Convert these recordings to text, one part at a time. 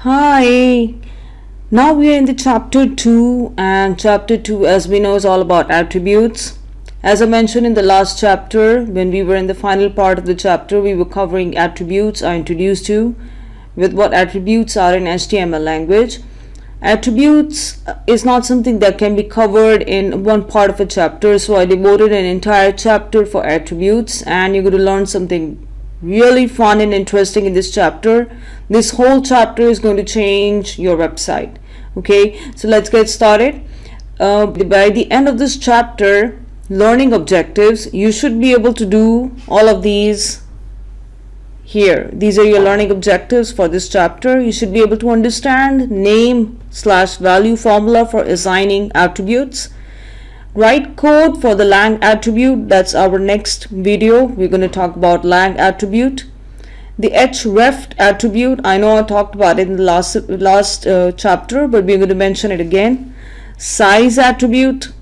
Hi, now we are in the chapter 2, and chapter 2, as we know, is all about attributes. As I mentioned in the last chapter, when we were in the final part of the chapter, we were covering attributes. I introduced you with what attributes are in HTML language. Attributes is not something that can be covered in one part of a chapter, so I devoted an entire chapter for attributes, and you're going to learn something really fun and interesting in this chapter. This whole chapter is going to change your website. Okay, so let's get started. By the end of this chapter, learning objectives, you should be able to do all of these here. These are your learning objectives for this chapter. You should be able to understand name/value formula for assigning attributes. Write code for the lang attribute. That's our next video. We're going to talk about lang attribute. The href attribute, I know I talked about it in the last chapter, but we're going to mention it again. Size attribute,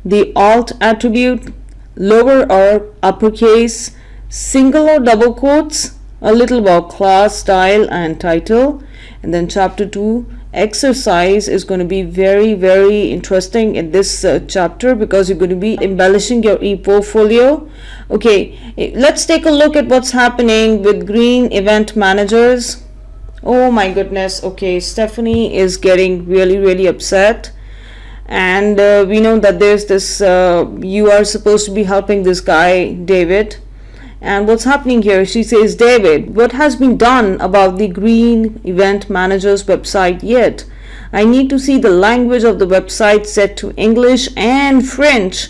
the alt attribute, lower or uppercase, single or double quotes, a little about class, style, and title. And then chapter 2 exercise is going to be very interesting in this chapter, because you're going to be embellishing your e-portfolio. Okay, let's take a look at what's happening with green event managers. Oh my goodness. Okay, Stephanie is getting really upset, and we know that there's this you are supposed to be helping this guy David. And what's happening here, she says, David, what has been done about the green event manager's website yet? I need to see the language of the website set to English and French.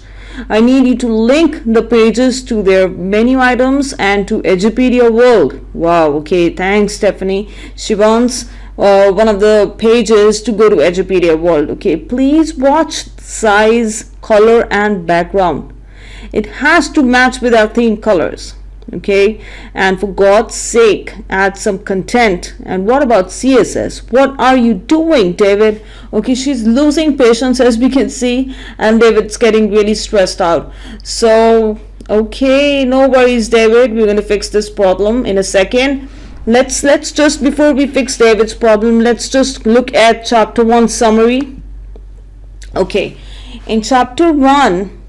I need you to link the pages to their menu items and to Edupedia World. Wow, okay, thanks Stephanie. She wants one of the pages to go to Edupedia World. Okay, please watch size, color, and background. It has to match with our theme colors. Okay, and for God's sake, add some content. And what about CSS? What are you doing, David? Okay, she's losing patience, as we can see, and David's getting really stressed out. So okay, no worries, David, we're going to fix this problem in a second. Let's just, before we fix David's problem, let's just look at chapter 1 summary. Okay, in chapter 1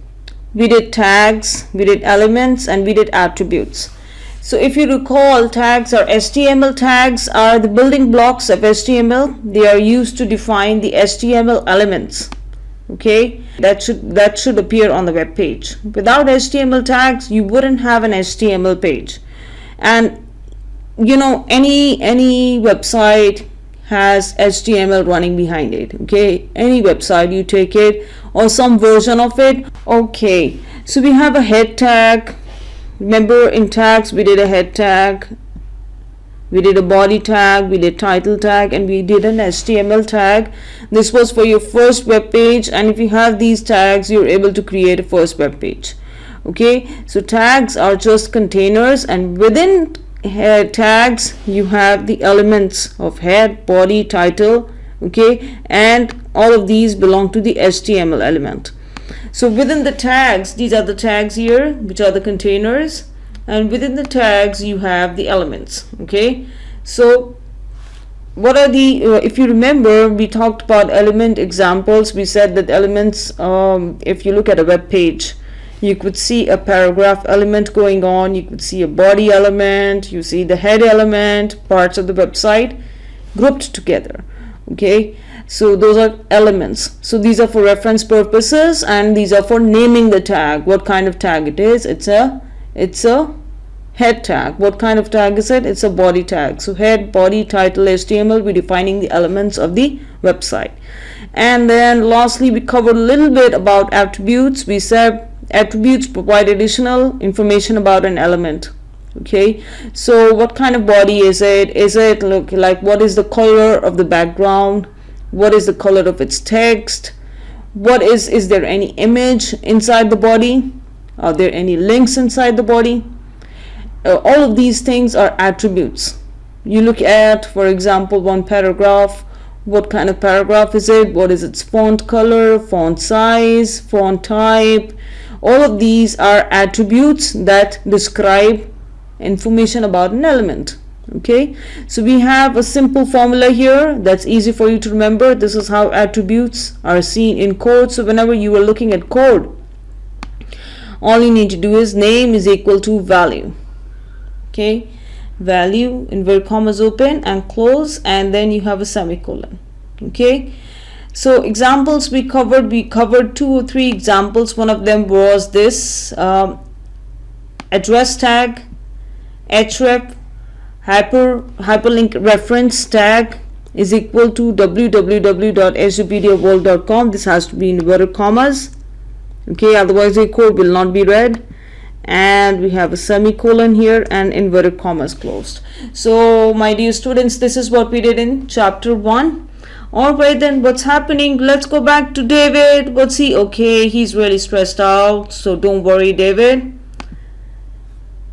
we did tags, we did elements, and we did attributes. So if you recall, tags or HTML tags are the building blocks of HTML. They are used to define the HTML elements. Okay, that should appear on the web page. Without HTML tags, you wouldn't have an HTML page. And you know, any website has HTML running behind it. Okay, any website, you take it or some version of it. Okay, so we have a head tag. Remember, in tags we did a head tag, we did a body tag, we did title tag, and we did an HTML tag. This was for your first web page, and if you have these tags, you're able to create a first web page. Okay, so tags are just containers, and within tags you have the elements of head, body, title. Okay, and all of these belong to the HTML element. So within the tags, these are the tags here, which are the containers, and within the tags you have the elements. Okay, so what are the if you remember, we talked about element examples. We said that elements, if you look at a web page, you could see a paragraph element going on, you could see a body element, you see the head element, parts of the website grouped together. Okay, so those are elements. So these are for reference purposes, and these are for naming the tag. What kind of tag it is? It's a head tag. What kind of tag is it? It's a body tag. So head, body, title, HTML, we're defining the elements of the website. And then lastly, we covered a little bit about attributes. We said attributes provide additional information about an element. Okay, so what kind of body is it? Is it look like, what is the color of the background? What is the color of its text? What is there any image inside the body? Are there any links inside the body? All of these things are attributes. You look at, for example, one paragraph. What kind of paragraph is it? What is its font color, font size, font type? All of these are attributes that describe information about an element. Okay, so we have a simple formula here that's easy for you to remember. This is how attributes are seen in code. So whenever you are looking at code, all you need to do is name is equal to value. Okay, value, inverted commas open and close, and then you have a semicolon. Okay, so examples we covered 2 or 3 examples. One of them was this address tag, href, hyperlink reference tag is equal to www.azupediaworld.com. This has to be in inverted commas. Okay, otherwise the code will not be read. And we have a semicolon here and inverted commas closed. So my dear students, this is what we did in chapter 1. Alright then, what's happening? Let's go back to David. What's he? Okay, he's really stressed out. So don't worry, David.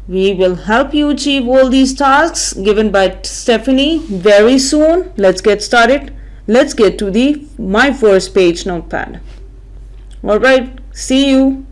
We will help you achieve all these tasks given by Stephanie very soon. Let's get started. Let's get to the My First Page notepad. Alright, see you.